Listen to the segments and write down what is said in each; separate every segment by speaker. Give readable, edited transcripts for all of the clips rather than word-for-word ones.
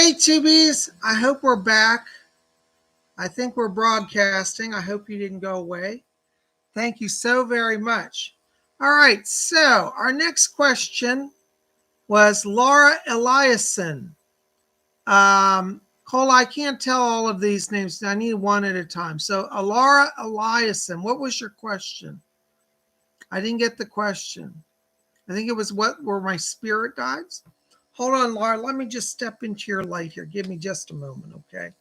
Speaker 1: Hey, Tubies, I hope we're back. I think we're broadcasting. I hope you didn't go away. Thank you so very much. All right, so our next question was Laura Eliason. Cole, I can't tell all of these names. I need one at a time. So, Laura Eliason, what was your question? I didn't get the question. I think it was, what were my spirit guides? Hold on, Laura. Let me just step into your light here. Give me just a moment, okay?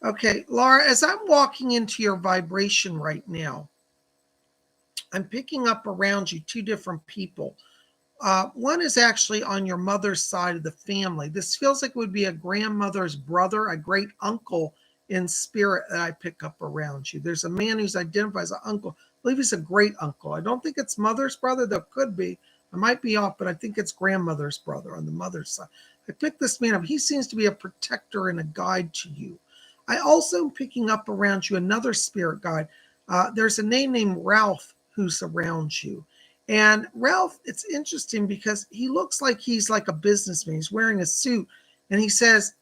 Speaker 1: Okay, Laura, as I'm walking into your vibration right now, I'm picking up around you two different people. One is actually on your mother's side of the family. This feels like it would be a grandmother's brother, a great uncle in spirit that I pick up around you. There's a man who's identified as an uncle. I believe he's a great uncle. I don't think it's mother's brother. There could be. I might be off, but I think it's grandmother's brother on the mother's side. I picked this man up. He seems to be a protector and a guide to you. I also am picking up around you another spirit guide. There's a name named Ralph who's around you. And Ralph, it's interesting because he looks like he's like a businessman. He's wearing a suit and he says,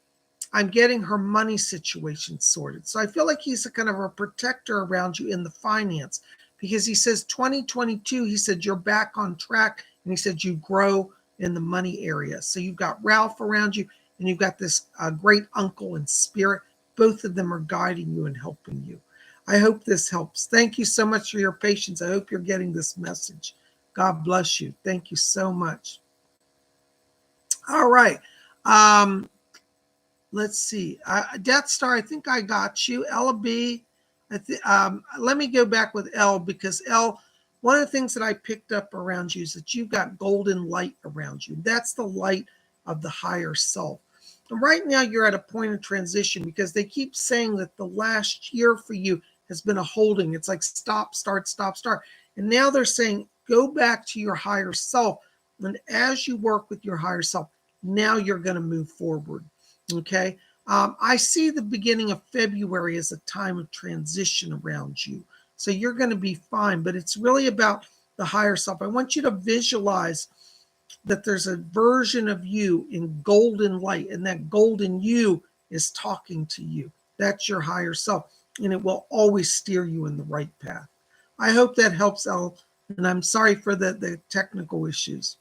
Speaker 1: I'm getting her money situation sorted. So I feel like he's a kind of a protector around you in the finance because he says 2022, he said, you're back on track. And he said, you grow in the money area. So you've got Ralph around you and you've got this great uncle in spirit. Both of them are guiding you and helping you. I hope this helps. Thank you so much for your patience. I hope you're getting this message. God bless you. Thank you so much. All right. Let's see. Death Star, I think I got you. Ella B. Let me go back with L because L, one of the things that I picked up around you is that you've got golden light around you. That's the light of the higher self. And right now you're at a point of transition because they keep saying that the last year for you has been a holding. It's like stop, start, stop, start. And now they're saying, go back to your higher self. And as you work with your higher self, now you're going to move forward. Okay. I see the beginning of February as a time of transition around you. So you're going to be fine, but it's really about the higher self. I want you to visualize that there's a version of you in golden light, and that golden you is talking to you. That's your higher self, and it will always steer you in the right path. I hope that helps, Elle, and I'm sorry for the technical issues.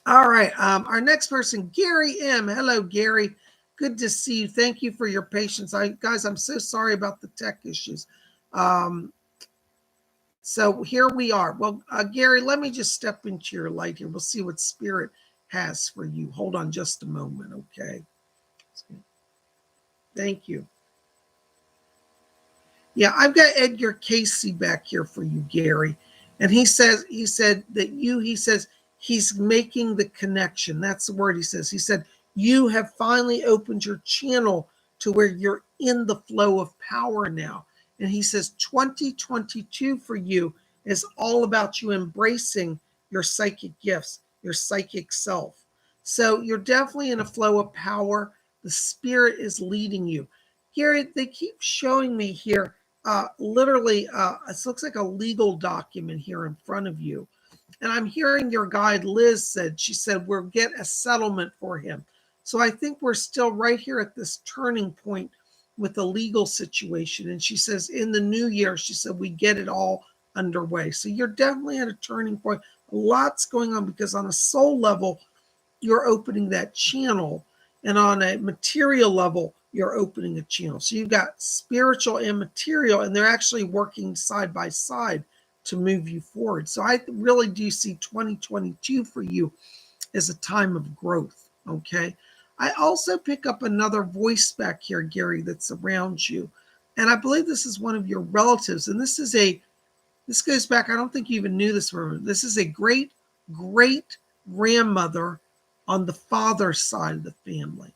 Speaker 1: All right, our next person, Gary M. Hello, Gary. Good to see you. Thank you for your patience. Guys, I'm so sorry about the tech issues. So here we are. Well, Gary, let me just step into your light here. We'll see what Spirit has for you. Hold on just a moment, okay? Thank you. Yeah, I've got Edgar Casey back here for you, Gary. And he said that he's making the connection. That's the word he says. He said, you have finally opened your channel to where you're in the flow of power now. And he says 2022 for you is all about you embracing your psychic gifts, your psychic self. So you're definitely in a flow of power. The Spirit is leading you. Gary, they keep showing me here, literally, it looks like a legal document here in front of you. And I'm hearing your guide, Liz, she said, we'll get a settlement for him. So I think we're still right here at this turning point with the legal situation. And she says in the new year, she said, we get it all underway. So you're definitely at a turning point. A lot's going on because on a soul level, you're opening that channel. And on a material level, you're opening a channel. So you've got spiritual and material, and they're actually working side by side to move you forward. So I really do see 2022 for you as a time of growth, okay? I also pick up another voice back here, Gary, that's around you. And I believe this is one of your relatives. And this goes back, I don't think you even knew this woman. This is a great, great grandmother on the father's side of the family.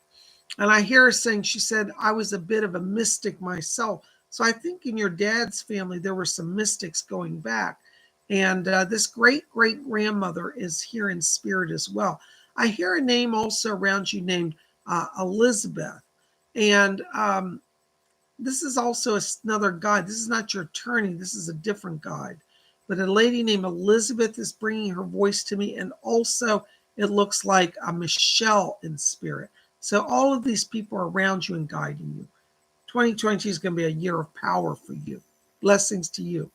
Speaker 1: And I hear her saying, she said, I was a bit of a mystic myself. So I think in your dad's family, there were some mystics going back. And this great, great grandmother is here in spirit as well. I hear a name also around you named Elizabeth. And this is also another guide. This is not your attorney. This is a different guide. but a lady named Elizabeth is bringing her voice to me. And also it looks like a Michelle in spirit. So all of these people are around you and guiding you. 2022 is going to be a year of power for you. Blessings to you.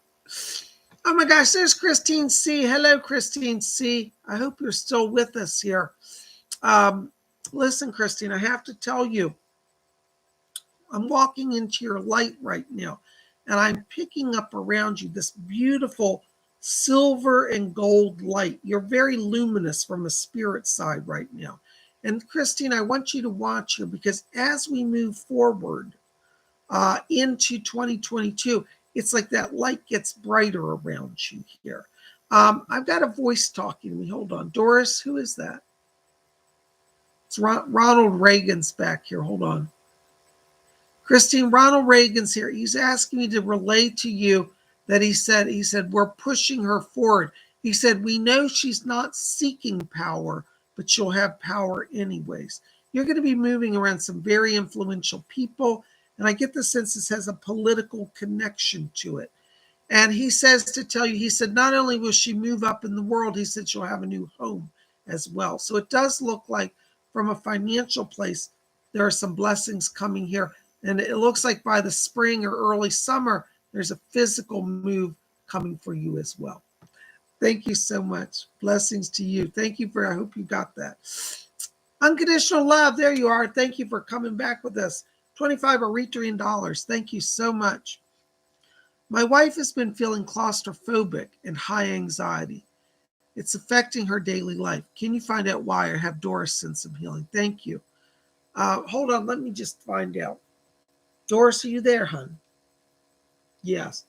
Speaker 1: Oh my gosh, there's Christine C. Hello, Christine C. I hope you're still with us here. Listen, Christine, I have to tell you, I'm walking into your light right now, and I'm picking up around you this beautiful silver and gold light. You're very luminous from a spirit side right now. And Christine, I want you to watch here, because as we move forward into 2022, it's like that light gets brighter around you here. I've got a voice talking to me. Hold on. Doris, who is that? It's Ronald Reagan's back here. Hold on. Christine, Ronald Reagan's here. He's asking me to relay to you that he said, we're pushing her forward. He said, we know she's not seeking power, but she'll have power anyways. You're going to be moving around some very influential people. And I get the sense this has a political connection to it. And he says to tell you, he said, not only will she move up in the world, he said she'll have a new home as well. So it does look like from a financial place, there are some blessings coming here. And it looks like by the spring or early summer, there's a physical move coming for you as well. Thank you so much. Blessings to you. Thank you I hope you got that. Unconditional love. There you are. Thank you for coming back with us. 25 Eritrean dollars. Thank you so much. My wife has been feeling claustrophobic and high anxiety. It's affecting her daily life. Can you find out why, or have Doris send some healing? Thank you. Hold on. Let me just find out. Doris, are you there, hon? Yes.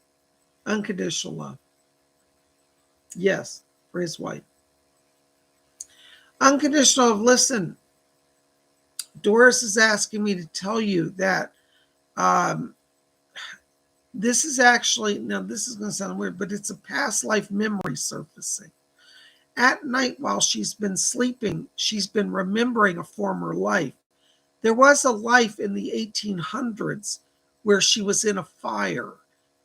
Speaker 1: Unconditional love. Yes, for his wife. Unconditional love. Listen, Doris is asking me to tell you that this is actually, now this is going to sound weird, but it's a past life memory surfacing. At night while she's been sleeping, she's been remembering a former life. There was a life in the 1800s where she was in a fire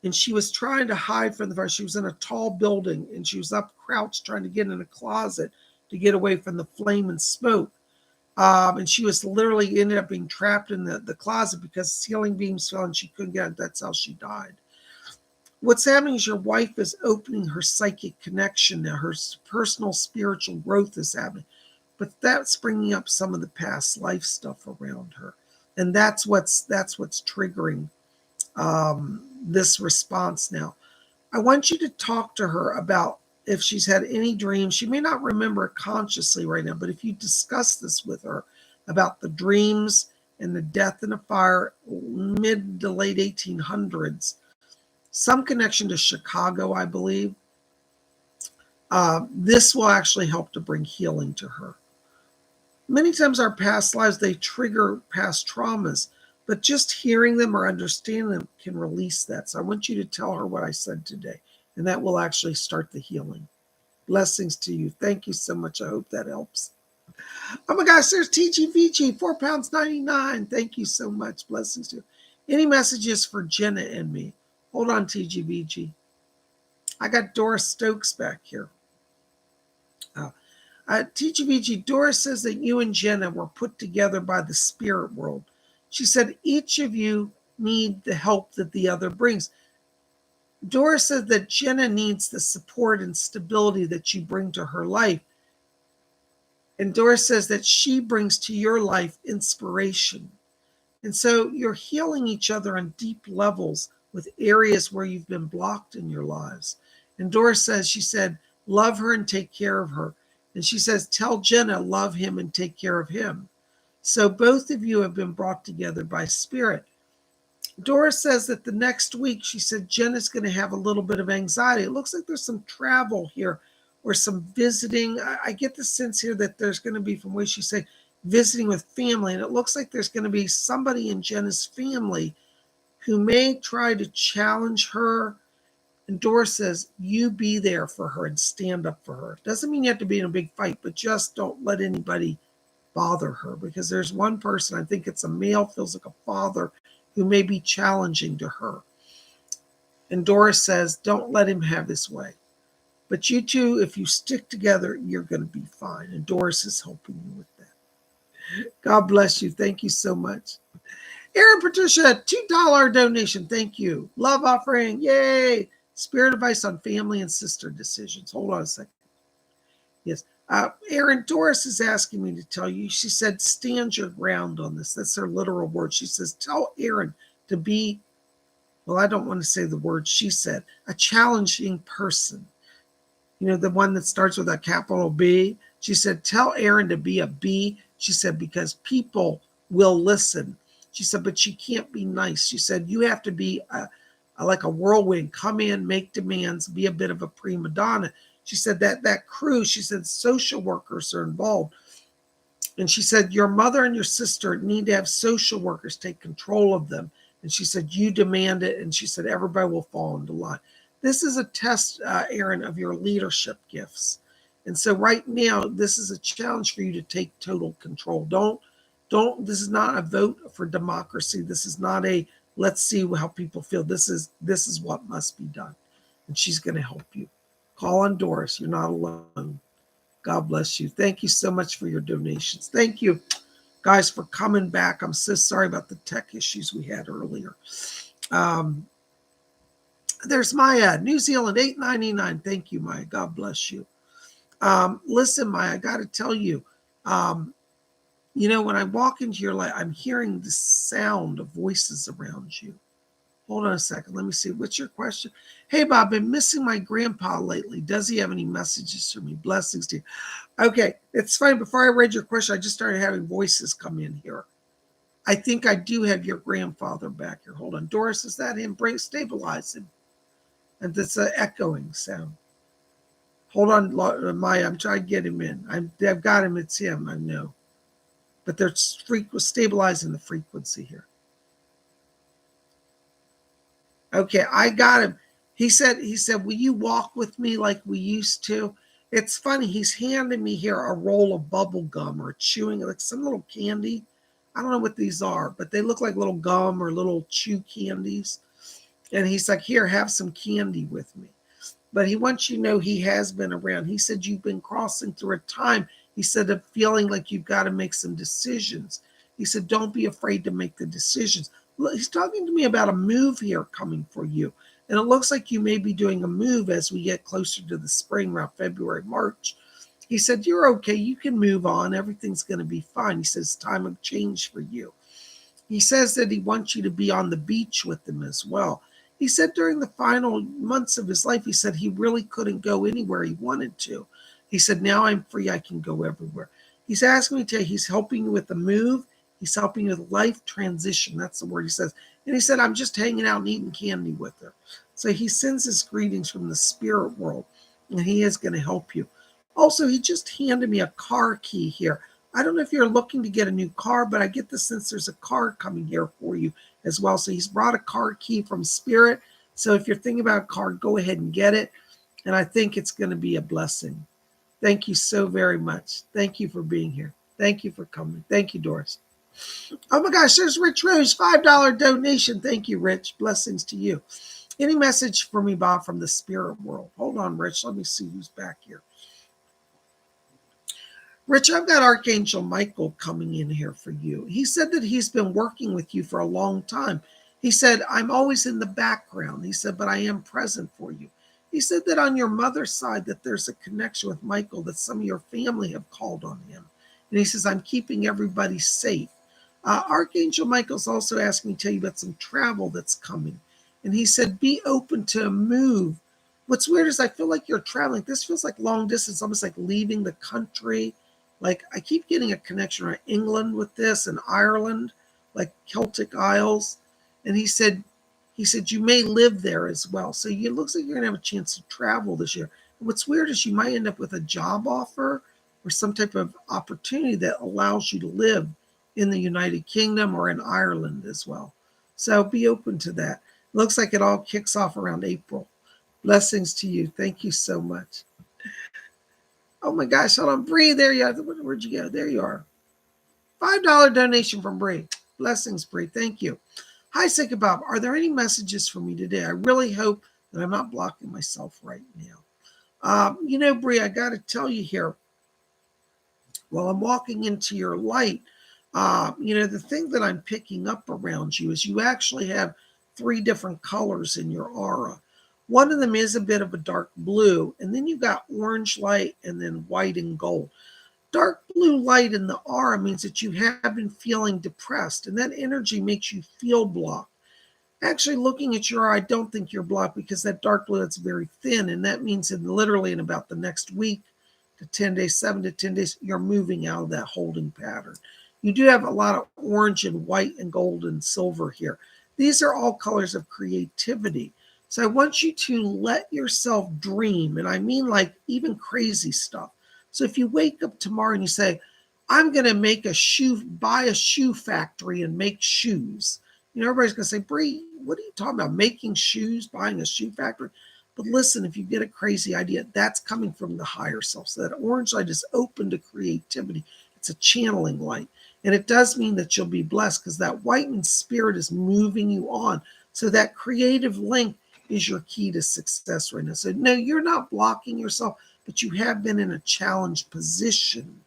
Speaker 1: and she was trying to hide from the fire. She was in a tall building and she was up crouched trying to get in a closet to get away from the flame and smoke. And she was literally ended up being trapped in the closet because ceiling beams fell and she couldn't get it. That's how she died. What's happening is your wife is opening her psychic connection now. Her personal spiritual growth is happening. But that's bringing up some of the past life stuff around her. And that's what's triggering this response now. I want you to talk to her about if she's had any dreams. She may not remember it consciously right now, but if you discuss this with her about the dreams and the death in a fire, mid to late 1800s, some connection to Chicago, I believe, this will actually help to bring healing to her. Many times our past lives, they trigger past traumas, but just hearing them or understanding them can release that. So I want you to tell her what I said today, and that will actually start the healing. Blessings to you. Thank you so much. I hope that helps. Oh my gosh, there's TGVG, £4.99. Thank you so much. Blessings to you. Any messages for Jenna and me? Hold on, TGVG. I got Doris Stokes back here. TGVG, Doris says that you and Jenna were put together by the spirit world. She said each of you need the help that the other brings. Doris said that Jenna needs the support and stability that you bring to her life. And Doris says that she brings to your life inspiration. And so you're healing each other on deep levels with areas where you've been blocked in your lives. And Doris says, she said, love her and take care of her. And she says, tell Jenna, love him and take care of him. So both of you have been brought together by spirit. Doris says that the next week, she said, Jenna's going to have a little bit of anxiety. It looks like there's some travel here or some visiting. I get the sense here that there's going to be, from what she said, visiting with family. And it looks like there's going to be somebody in Jenna's family who may try to challenge her. And Doris says, you be there for her and stand up for her. Doesn't mean you have to be in a big fight, but just don't let anybody bother her, because there's one person, I think it's a male, feels like a father, who may be challenging to her. And Doris says, don't let him have his way. But you two, if you stick together, you're going to be fine. And Doris is helping you with that. God bless you. Thank you so much. Aaron Patricia, $2 donation. Thank you. Love offering. Yay. Spirit advice on family and sister decisions. Hold on a second. Yes. Aaron, Doris is asking me to tell you. She said, stand your ground on this. That's her literal word. She says, tell Aaron to be, well, I don't want to say the word she said, a challenging person. You know, the one that starts with a capital B. She said, tell Aaron to be a B. She said, because people will listen. She said, but she can't be nice. She said, you have to be like a whirlwind, come in, make demands, be a bit of a prima donna. She said that crew, she said, social workers are involved. And she said, your mother and your sister need to have social workers take control of them. And she said, you demand it. And she said, everybody will fall into line. This is a test, Aaron, of your leadership gifts. And so right now, this is a challenge for you to take total control. Don't, this is not a vote for democracy. This is not a, let's see how people feel. This is what must be done. And she's going to help you. Call on Doris. You're not alone. God bless you. Thank you so much for your donations. Thank you, guys, for coming back. I'm so sorry about the tech issues we had earlier. There's Maya, New Zealand, $8.99. Thank you, Maya. God bless you. Listen, Maya, I got to tell you, you know, when I walk into your life, I'm hearing the sound of voices around you. Hold on a second. Let me see. What's your question? Hey, Bob, I've been missing my grandpa lately. Does he have any messages for me? Blessings to you. Okay, it's fine. Before I read your question, I just started having voices come in here. I think I do have your grandfather back here. Hold on. Doris, is that him? Stabilize him. And that's an echoing sound. Hold on, Maya. I'm trying to get him in. I've got him. It's him. I know. But they're stabilizing the frequency here. Okay, I got him. He said, will you walk with me like we used to? It's funny. He's handing me here a roll of bubble gum or chewing, like some little candy. I don't know what these are, but they look like little gum or little chew candies. And he's like, here, have some candy with me. But he wants you to know he has been around. He said, you've been crossing through a time. He said, of feeling like you've got to make some decisions. He said, don't be afraid to make the decisions. He's talking to me about a move here coming for you. And it looks like you may be doing a move as we get closer to the spring, around February, March. He said, you're okay. You can move on. Everything's going to be fine. He says, time of change for you. He says that he wants you to be on the beach with him as well. He said during the final months of his life, he said he really couldn't go anywhere he wanted to. He said, now I'm free. I can go everywhere. He's asking me to, he's helping you with the move. He's helping you with life transition. That's the word he says. And he said, I'm just hanging out and eating candy with her. So he sends his greetings from the spirit world, and he is going to help you. Also, he just handed me a car key here. I don't know if you're looking to get a new car, but I get the sense there's a car coming here for you as well. So he's brought a car key from spirit. So if you're thinking about a car, go ahead and get it. And I think it's going to be a blessing. Thank you so very much. Thank you for being here. Thank you for coming. Thank you, Doris. Oh my gosh, there's Rich Rose, $5 donation. Thank you, Rich. Blessings to you. Any message for me, Bob, from the spirit world? Hold on, Rich. Let me see who's back here. Rich, I've got Archangel Michael coming in here for you. He said that he's been working with you for a long time. He said, I'm always in the background. He said, but I am present for you. He said that on your mother's side that there's a connection with Michael, that some of your family have called on him. And he says, I'm keeping everybody safe. Archangel Michael's also asking me to tell you about some travel that's coming. And he said, be open to a move. What's weird is I feel like you're traveling. This feels like long distance, almost like leaving the country. Like I keep getting a connection around England with this and Ireland, like Celtic Isles. And he said, you may live there as well. So it looks like you're going to have a chance to travel this year. And what's weird is you might end up with a job offer or some type of opportunity that allows you to live in the United Kingdom or in Ireland as well. So be open to that. Looks like it all kicks off around April. Blessings to you. Thank you so much. Oh my gosh, hold on. Bree, there you are. Where'd you go? There you are. $5 donation from Bree. Blessings, Bree. Thank you. Hi, Psychic Bob. Are there any messages for me today? I really hope that I'm not blocking myself right now. Bree, I got to tell you here, while I'm walking into your light, the thing that I'm picking up around you is you actually have three different colors in your aura. One of them is a bit of a dark blue, and then you've got orange light and then white and gold. Dark blue light in the aura means that you have been feeling depressed, and that energy makes you feel blocked. Actually, looking at your aura, I don't think you're blocked because that dark blue is very thin, and that means that literally in about the next week to 10 days, 7 to 10 days, you're moving out of that holding pattern. You do have a lot of orange and white and gold and silver here. These are all colors of creativity. So I want you to let yourself dream, and I mean like even crazy stuff. So if you wake up tomorrow and you say, I'm going to buy a shoe factory and make shoes. Everybody's going to say, Bree, what are you talking about? Making shoes, buying a shoe factory? But listen, if you get a crazy idea, that's coming from the higher self. So that orange light is open to creativity. It's a channeling light. And it does mean that you'll be blessed because that whitened spirit is moving you on. So that creative link is your key to success right now. So no, you're not blocking yourself, but you have been in a challenged position.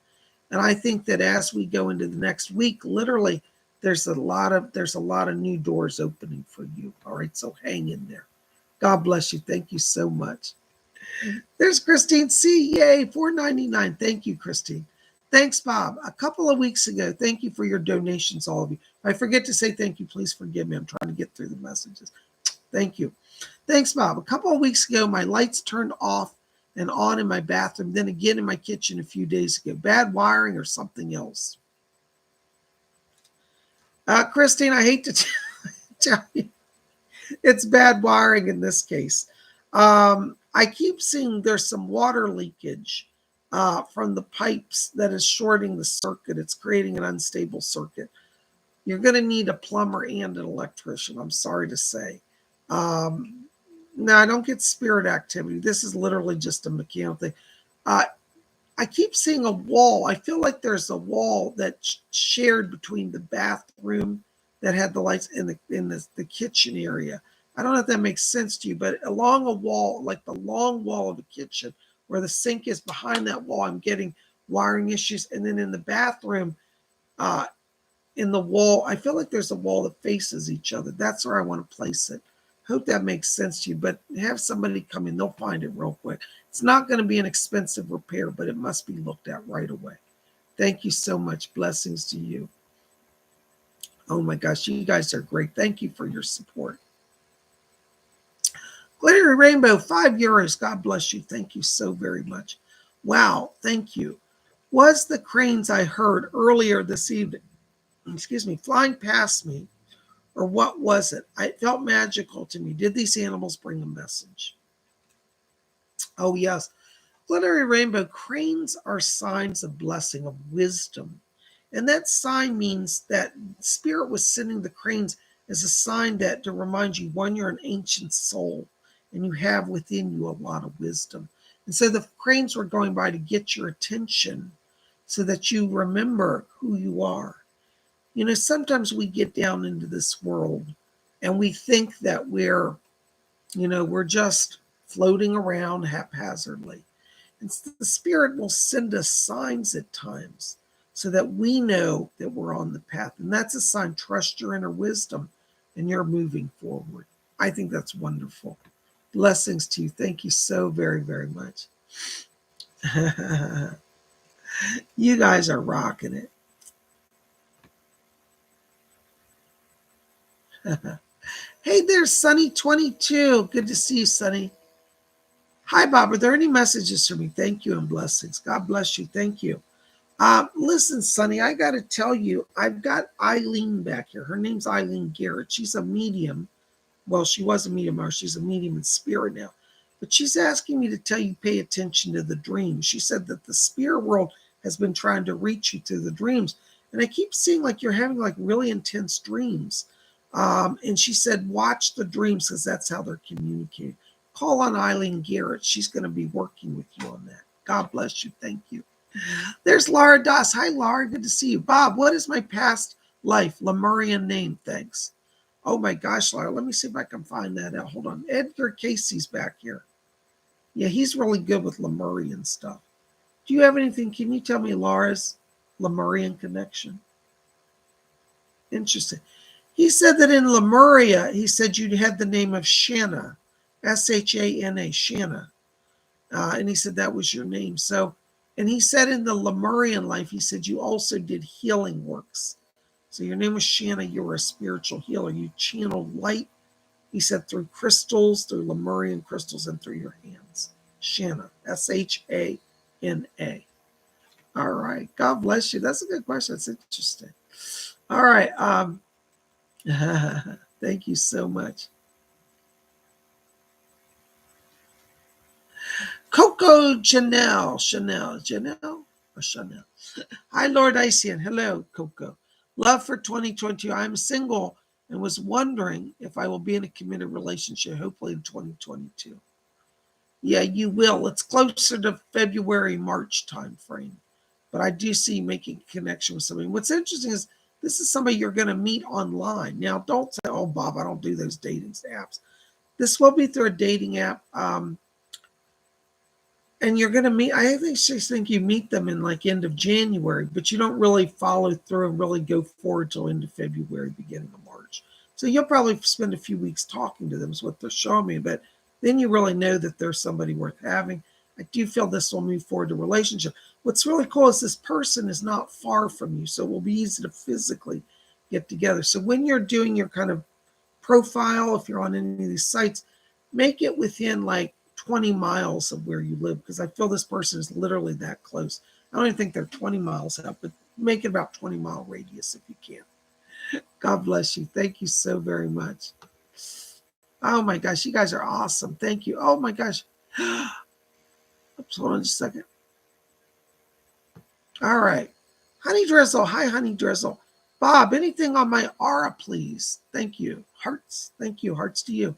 Speaker 1: And I think that as we go into the next week, literally, there's a lot of new doors opening for you. All right, so hang in there. God bless you. Thank you so much. There's Christine C. Yay, $4.99. Thank you, Christine. Thanks, Bob. A couple of weeks ago, thank you for your donations, all of you. If I forget to say thank you, please forgive me. I'm trying to get through the messages. Thank you. Thanks, Bob. A couple of weeks ago, my lights turned off and on in my bathroom, then again in my kitchen a few days ago. Bad wiring or something else? Christine, I hate to tell you, it's bad wiring in this case. I keep seeing there's some water leakage from the pipes that is shorting the circuit. It's creating an unstable circuit. You're going to need a plumber and an electrician, I'm sorry to say. No, I don't get spirit activity. This is literally just a mechanical thing. I keep seeing a wall. I feel like there's a wall that's shared between the bathroom that had the lights in the kitchen area. I don't know if that makes sense to you, but along a wall, like the long wall of the kitchen, where the sink is behind that wall, I'm getting wiring issues. And then in the bathroom, in the wall, I feel like there's a wall that faces each other. That's where I want to place it. Hope that makes sense to you, but have somebody come in. They'll find it real quick. It's not going to be an expensive repair, but it must be looked at right away. Thank you so much. Blessings to you. Oh my gosh, you guys are great. Thank you for your support. Glittery Rainbow, €5. God bless you. Thank you so very much. Wow, thank you. Was the cranes I heard earlier this evening, flying past me, or what was it? It felt magical to me. Did these animals bring a message? Oh, yes. Glittery Rainbow, cranes are signs of blessing, of wisdom. And that sign means that Spirit was sending the cranes as a sign that to remind you, one, you're an ancient soul, and you have within you a lot of wisdom. And so the cranes were going by to get your attention so that you remember who you are. Sometimes we get down into this world and we think that we're just floating around haphazardly. And the Spirit will send us signs at times so that we know that we're on the path. And that's a sign, trust your inner wisdom and you're moving forward. I think that's wonderful. Blessings to you. Thank you so very, very much. You guys are rocking it. Hey there, Sunny22. Good to see you, Sunny. Hi, Bob. Are there any messages for me? Thank you and blessings. God bless you. Thank you. Listen, Sunny, I got to tell you, I've got Eileen back here. Her name's Eileen Garrett. She's a medium. Well, she was a medium, or she's a medium in spirit now. But she's asking me to tell you, pay attention to the dreams. She said that the spirit world has been trying to reach you through the dreams. And I keep seeing like you're having like really intense dreams. And she said, watch the dreams because that's how they're communicating. Call on Eileen Garrett. She's going to be working with you on that. God bless you. Thank you. There's Laura Doss. Hi, Laura. Good to see you. Bob, what is my past life Lemurian name? Thanks. Oh, my gosh, Laura. Let me see if I can find that out. Hold on. Edgar Casey's back here. Yeah, he's really good with Lemurian stuff. Do you have anything? Can you tell me Laura's Lemurian connection? Interesting. He said that in Lemuria, he said you had the name of Shanna, Shana, Shanna. And he said that was your name. So, and he said in the Lemurian life, he said you also did healing works. So your name was Shanna. You were a spiritual healer. You channeled light, he said, through crystals, through Lemurian crystals, and through your hands. Shanna, Shana. All right. God bless you. That's a good question. That's interesting. All right. Thank you so much. Coco Chanel. Or Chanel. Hi, Lord Isian. Hello, Coco. Love for 2022. I'm single and was wondering if I will be in a committed relationship, hopefully in 2022. Yeah, you will. It's closer to February, March time frame. But I do see making a connection with somebody. What's interesting is this is somebody you're going to meet online. Now, don't say, oh, Bob, I don't do those dating apps. This will be through a dating app. And you're going to meet, I actually think you meet them in like end of January, but you don't really follow through and really go forward till end of February, beginning of March. So you'll probably spend a few weeks talking to them is what they're showing me, but then you really know that there's somebody worth having. I do feel this will move forward to relationship. What's really cool is this person is not far from you, so it will be easy to physically get together. So when you're doing your kind of profile, if you're on any of these sites, make it within like 20 miles of where you live, because I feel this person is literally that close. I don't even think they're 20 miles out, but make it about 20-mile radius if you can. God bless you. Thank you so very much. Oh my gosh, you guys are awesome. Thank you. Oh my gosh. Oops, hold on just a second. All right. Honey Drizzle. Hi, Honey Drizzle. Bob, anything on my aura, please? Thank you. Hearts. Thank you. Hearts to you.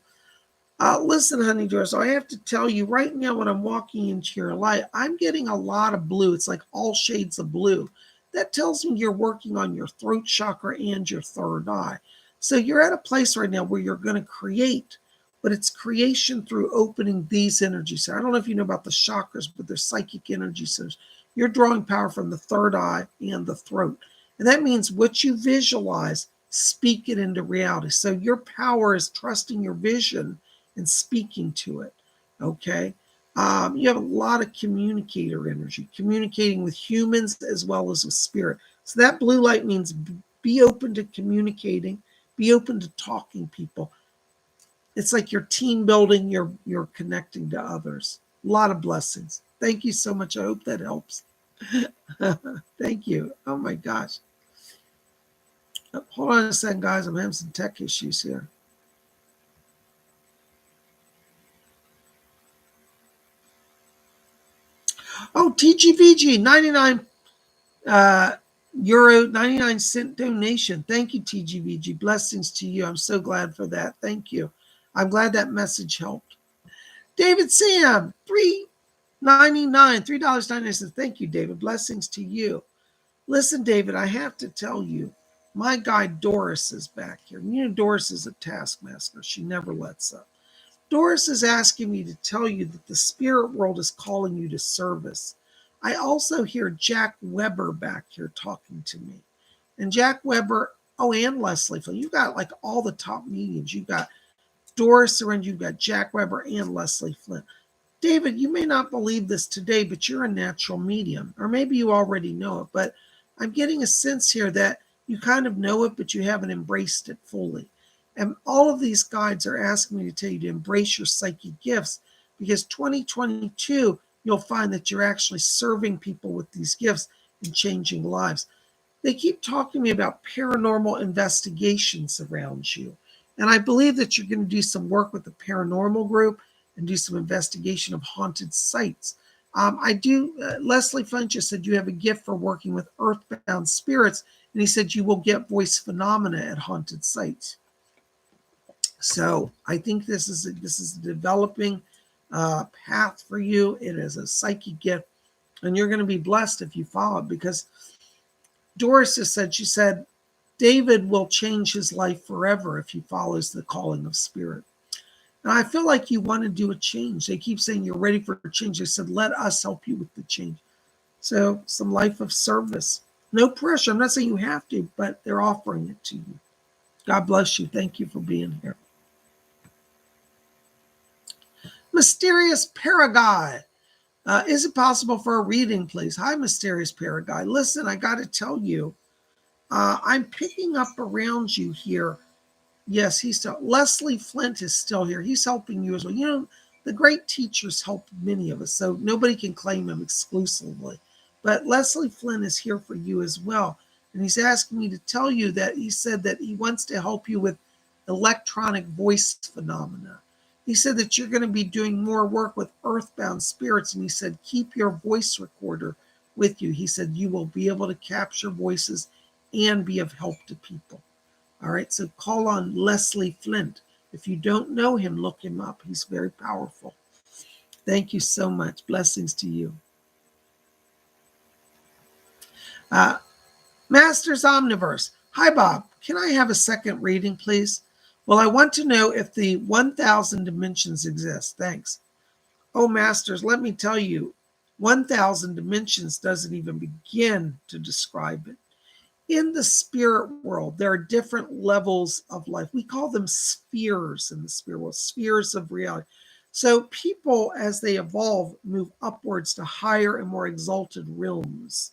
Speaker 1: Listen, Honey Drizzle, I have to tell you right now when I'm walking into your light, I'm getting a lot of blue. It's like all shades of blue. That tells me you're working on your throat chakra and your third eye. So you're at a place right now where you're going to create, but it's creation through opening these energies. So I don't know if you know about the chakras, but they're psychic energy centers. You're drawing power from the third eye and the throat. And that means what you visualize, speak it into reality. So your power is trusting your vision and speaking to it. Okay. You have a lot of communicator energy, communicating with humans as well as with spirit. So that blue light means be open to communicating, be open to talking people. It's like you're team building, you're connecting to others. A lot of blessings. Thank you so much. I hope that helps. Thank you. Oh my gosh. Hold on a second, guys. I'm having some tech issues here. Oh, TGVG, 99 euro, 99-cent donation. Thank you, TGVG. Blessings to you. I'm so glad for that. Thank you. I'm glad that message helped. David Sam, $3.99, $3.99. Thank you, David. Blessings to you. Listen, David, I have to tell you, my guy Doris is back here. You know, Doris is a taskmaster. She never lets up. Doris is asking me to tell you that the spirit world is calling you to service. I also hear Jack Weber back here talking to me. And Jack Weber, oh, and Leslie Flynn. You got like all the top mediums. You got Doris Surrender, you've got Jack Weber and Leslie Flynn. David, you may not believe this today, but you're a natural medium. Or maybe you already know it. But I'm getting a sense here that you kind of know it, but you haven't embraced it fully. And all of these guides are asking me to tell you to embrace your psychic gifts, because 2022, you'll find that you're actually serving people with these gifts and changing lives. They keep talking to me about paranormal investigations around you. And I believe that you're going to do some work with the paranormal group and do some investigation of haunted sites. Leslie Flynn just said you have a gift for working with earthbound spirits. And he said you will get voice phenomena at haunted sites. So I think this is a developing path for you. It is a psychic gift, and you're going to be blessed if you follow it, because Doris has said, she said, David will change his life forever if he follows the calling of spirit. And I feel like you want to do a change. They keep saying you're ready for a change. They said, let us help you with the change. So some life of service. No pressure. I'm not saying you have to, but they're offering it to you. God bless you. Thank you for being here. Mysterious Paraguay. Is it possible for a reading, please? Hi, Mysterious Paraguay. Listen, I got to tell you, I'm picking up around you here. Yes, he's still. Leslie Flint is still here. He's helping you as well. You know, the great teachers help many of us, so nobody can claim him exclusively. But Leslie Flint is here for you as well. And he's asking me to tell you that he said that he wants to help you with electronic voice phenomena. He said that you're going to be doing more work with earthbound spirits. And he said, keep your voice recorder with you. He said, you will be able to capture voices and be of help to people. All right, so call on Leslie Flint. If you don't know him, look him up. He's very powerful. Thank you so much. Blessings to you. Masters Omniverse. Hi, Bob. Can I have a second reading, please? Well, I want to know if the 1,000 dimensions exist. Thanks. Oh, Masters, let me tell you, 1,000 dimensions doesn't even begin to describe it. In the spirit world, there are different levels of life. We call them spheres in the spirit world, spheres of reality. So people, as they evolve, move upwards to higher and more exalted realms.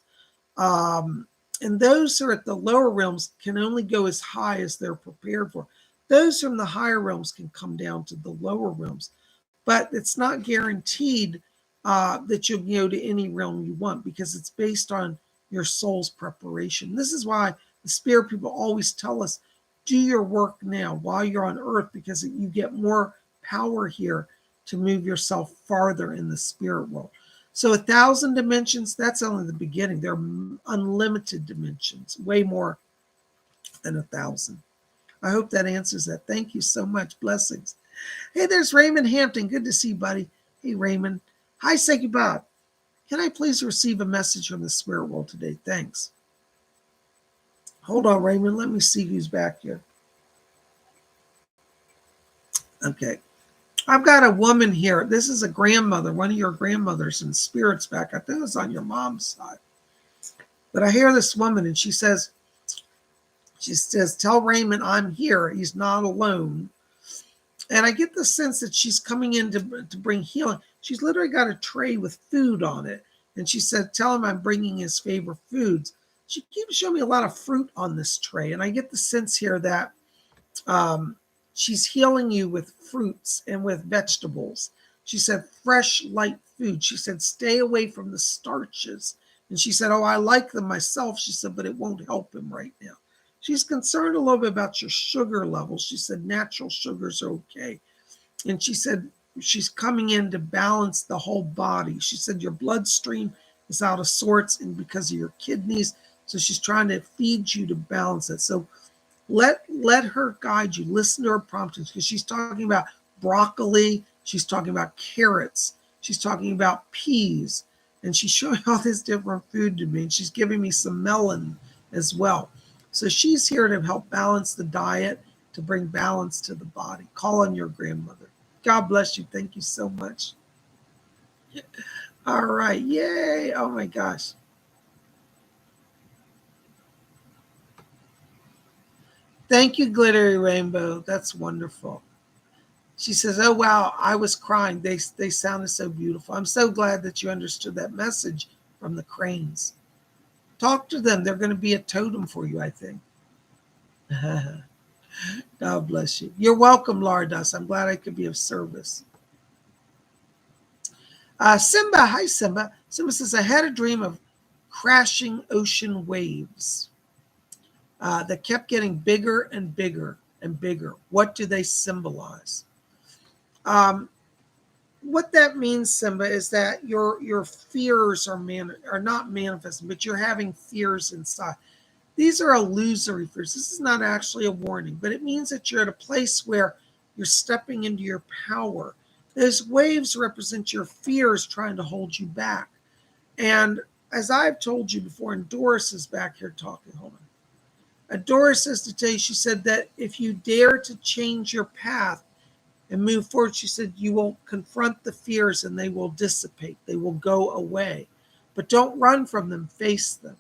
Speaker 1: And those who are at the lower realms can only go as high as they're prepared for. Those from the higher realms can come down to the lower realms. But it's not guaranteed that you'll go to any realm you want, because it's based on your soul's preparation. This is why the spirit people always tell us, do your work now while you're on earth, because you get more power here to move yourself farther in the spirit world. So 1,000 dimensions, that's only the beginning. There are unlimited dimensions, way more than 1,000. I hope that answers that. Thank you so much. Blessings. Hey, there's Raymond Hampton. Good to see you, buddy. Hey, Raymond. Hi, Psychic Bob. Can I please receive a message from the spirit world today? Thanks. Hold on, Raymond. Let me see who's back here. Okay. I've got a woman here. This is a grandmother, one of your grandmothers in spirits back. I think it's on your mom's side. But I hear this woman, and she says, tell Raymond I'm here. He's not alone. And I get the sense that she's coming in to bring healing. She's literally got a tray with food on it. And she said, tell him I'm bringing his favorite foods. She keeps showing me a lot of fruit on this tray. And I get the sense here that she's healing you with fruits and with vegetables. She said, fresh, light food. She said, stay away from the starches. And she said, oh, I like them myself. She said, but it won't help him right now. She's concerned a little bit about your sugar levels. She said, natural sugars are okay. And she said, she's coming in to balance the whole body. She said, your bloodstream is out of sorts and because of your kidneys. So she's trying to feed you to balance it. So let her guide you. Listen to her promptings, because she's talking about broccoli. She's talking about carrots. She's talking about peas. And she's showing all this different food to me. And she's giving me some melon as well. So she's here to help balance the diet, to bring balance to the body. Call on your grandmother. God bless you. Thank you so much. All right. Yay. Oh, my gosh. Thank you, Glittery Rainbow. That's wonderful. She says, oh, wow, I was crying. They sounded so beautiful. I'm so glad that you understood that message from the cranes. Talk to them. They're going to be a totem for you, I think. God bless you. You're welcome, Lardus. I'm glad I could be of service. Simba. Hi, Simba. Simba says, I had a dream of crashing ocean waves that kept getting bigger and bigger and bigger. What do they symbolize? What that means, Simba, is that your fears are not manifesting, but you're having fears inside. These are illusory fears. This is not actually a warning, but it means that you're at a place where you're stepping into your power. Those waves represent your fears trying to hold you back. And as I've told you before, and Doris is back here talking, hold on. Doris says to tell you, she said that if you dare to change your path, and move forward. She said, you will confront the fears and they will dissipate. They will go away. But don't run from them, face them.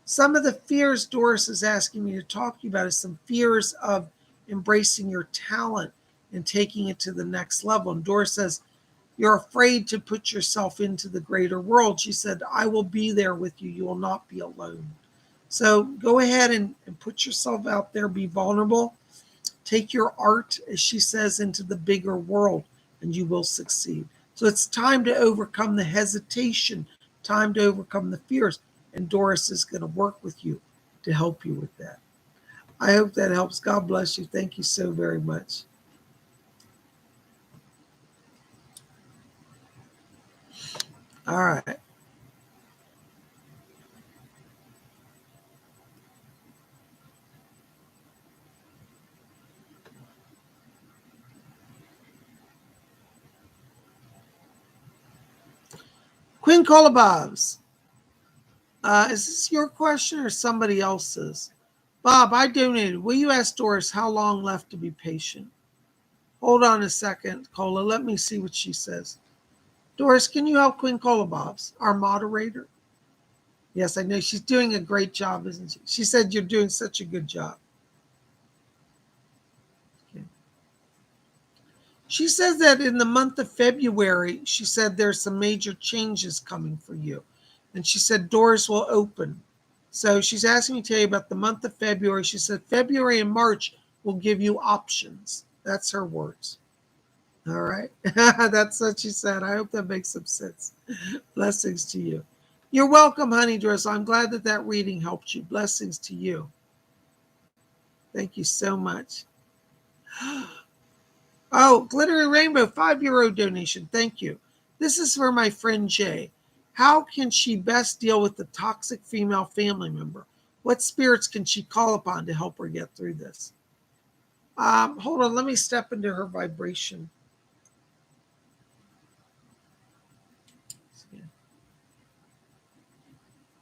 Speaker 1: Some of the fears Doris is asking me to talk to you about is some fears of embracing your talent and taking it to the next level. And Doris says, you're afraid to put yourself into the greater world. She said, I will be there with you. You will not be alone. So go ahead and put yourself out there, be vulnerable. Take your art, as she says, into the bigger world, and you will succeed. So it's time to overcome the hesitation, time to overcome the fears. And Doris is going to work with you to help you with that. I hope that helps. God bless you. Thank you so very much. All right. Queen Colabobs, is this your question or somebody else's? Bob, I donated. Will you ask Doris how long left to be patient? Hold on a second, Cola. Let me see what she says. Doris, can you help Queen Colabobs, our moderator? Yes, I know. She's doing a great job, isn't she? She said you're doing such a good job. Okay. She says that in the month of February, she said there's some major changes coming for you. And she said doors will open. So she's asking me to tell you about the month of February. She said February and March will give you options. That's her words. All right. That's what she said. I hope that makes some sense. Blessings to you. You're welcome, honey drizzle. I'm glad that that reading helped you. Blessings to you. Thank you so much. Oh, Glittery Rainbow, €5 donation. Thank you. This is for my friend Jay. How can she best deal with the toxic female family member? What spirits can she call upon to help her get through this? Hold on. Let me step into her vibration.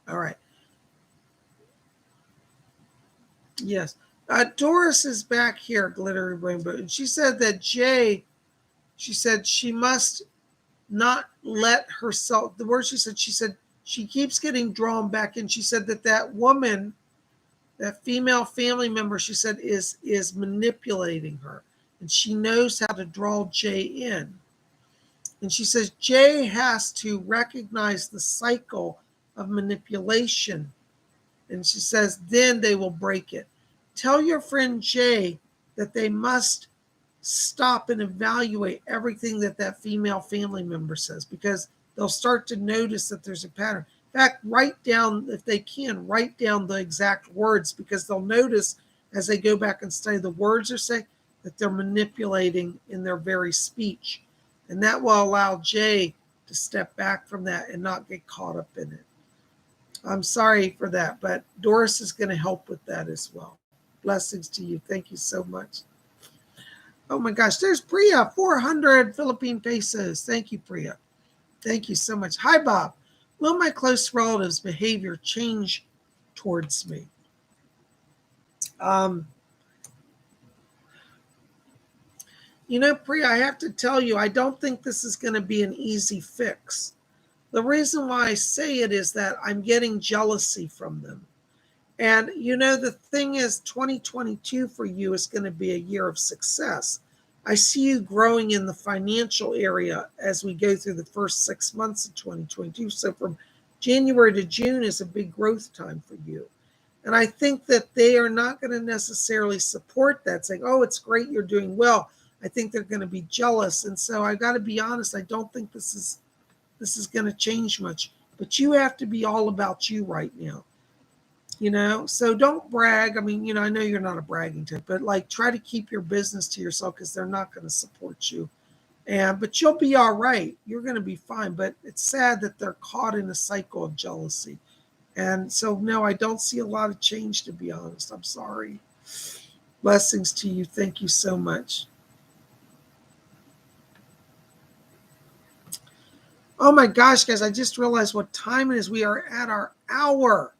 Speaker 1: All right. Yes. Doris is back here, Glittery Rainbow. And she said that Jay, she said she must not let herself, the word she said she keeps getting drawn back in. She said that that woman, that female family member, she said is manipulating her. And she knows how to draw Jay in. And she says Jay has to recognize the cycle of manipulation. And she says, then they will break it. Tell your friend Jay that they must stop and evaluate everything that that female family member says, because they'll start to notice that there's a pattern. In fact, write down, if they can, write down the exact words, because they'll notice as they go back and study the words they're saying that they're manipulating in their very speech. And that will allow Jay to step back from that and not get caught up in it. I'm sorry for that, but Doris is going to help with that as well. Blessings to you. Thank you so much. Oh my gosh, there's Priya, 400 Philippine pesos. Thank you, Priya. Thank you so much. Hi, Bob. Will my close relatives' behavior change towards me? You know, Priya, I have to tell you, I don't think this is going to be an easy fix. The reason why I say it is that I'm getting jealousy from them. And, you know, the thing is, 2022 for you is going to be a year of success. I see you growing in the financial area as we go through the first 6 months of 2022. So from January to June is a big growth time for you. And I think that they are not going to necessarily support that, saying, oh, it's great, you're doing well. I think they're going to be jealous. And so I got to be honest, I don't think this is going to change much. But you have to be all about you right now. You know, so don't brag. I mean, you know, I know you're not a bragging type, but like try to keep your business to yourself, because they're not going to support you. But you'll be all right. You're going to be fine. But it's sad that they're caught in a cycle of jealousy. And so, no, I don't see a lot of change, to be honest. I'm sorry. Blessings to you. Thank you so much. Oh my gosh, guys, I just realized what time it is. We are at our hour.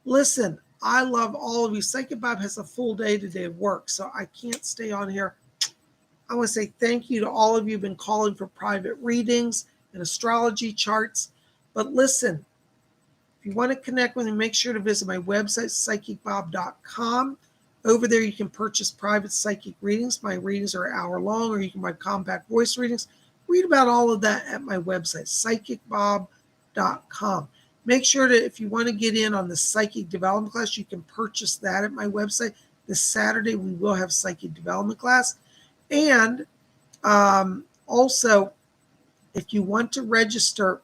Speaker 1: Listen, I love all of you. Psychic Bob has a full day today of work, so I can't stay on here I want to say thank you to all of you who've been calling for private readings and astrology charts. But listen, if you want to connect with me, make sure to visit my website, PsychicBob.com. Over there, you can purchase private psychic readings. My readings are an hour long, or you can buy compact voice readings. Read about all of that at my website, PsychicBob.com. Make sure that if you want to get in on the psychic development class, you can purchase that at my website. This Saturday, we will have psychic development class. And also, if you want to register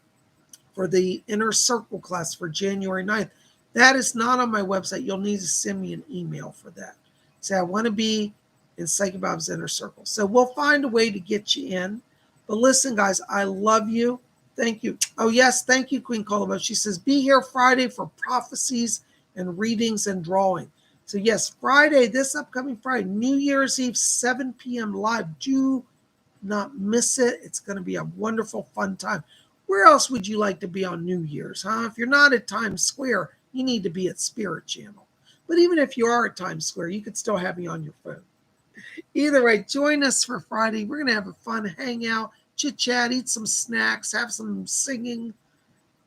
Speaker 1: for the Inner Circle class for January 9th, that is not on my website. You'll need to send me an email for that. Say, I want to be in Psychic Bob's Inner Circle. So we'll find a way to get you in. But listen, guys, I love you. Thank you. Oh, yes, thank you, Queen Colombo. She says, be here Friday for prophecies and readings and drawing. So, yes, Friday, this upcoming Friday, New Year's Eve, 7 p.m. live. Do not miss it. It's going to be a wonderful, fun time. Where else would you like to be on New Year's, huh? If you're not at Times Square, you need to be at Spirit Channel. But even if you are at Times Square, you could still have me on your phone. Either way, join us for Friday. We're going to have a fun hangout, chit-chat, eat some snacks, have some singing,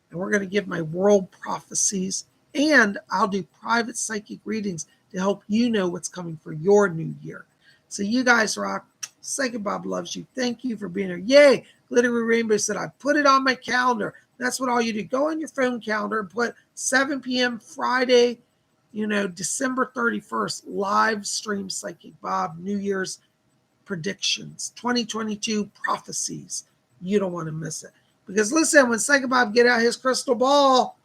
Speaker 1: and we're going to give my world prophecies, and I'll do private psychic readings to help you know what's coming for your new year. So you guys rock. Psychic Bob loves you. Thank you for being here. Yay! Glittery Rainbow said, I put it on my calendar. That's what all you do. Go on your phone calendar and put 7 p.m. Friday, December 31st, live stream Psychic Bob, New Year's predictions, 2022 prophecies. You don't want to miss it. Because listen, when Psychic Bob get out his crystal ball,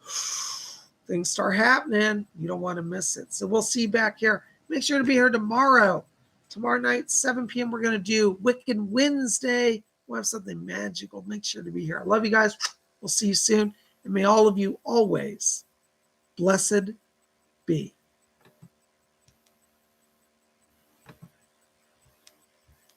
Speaker 1: things start happening. You don't want to miss it. So we'll see you back here. Make sure to be here tomorrow. Tomorrow night, 7 p.m., we're going to do Wicked Wednesday. We'll have something magical. Make sure to be here. I love you guys. We'll see you soon. And may all of you always blessed be.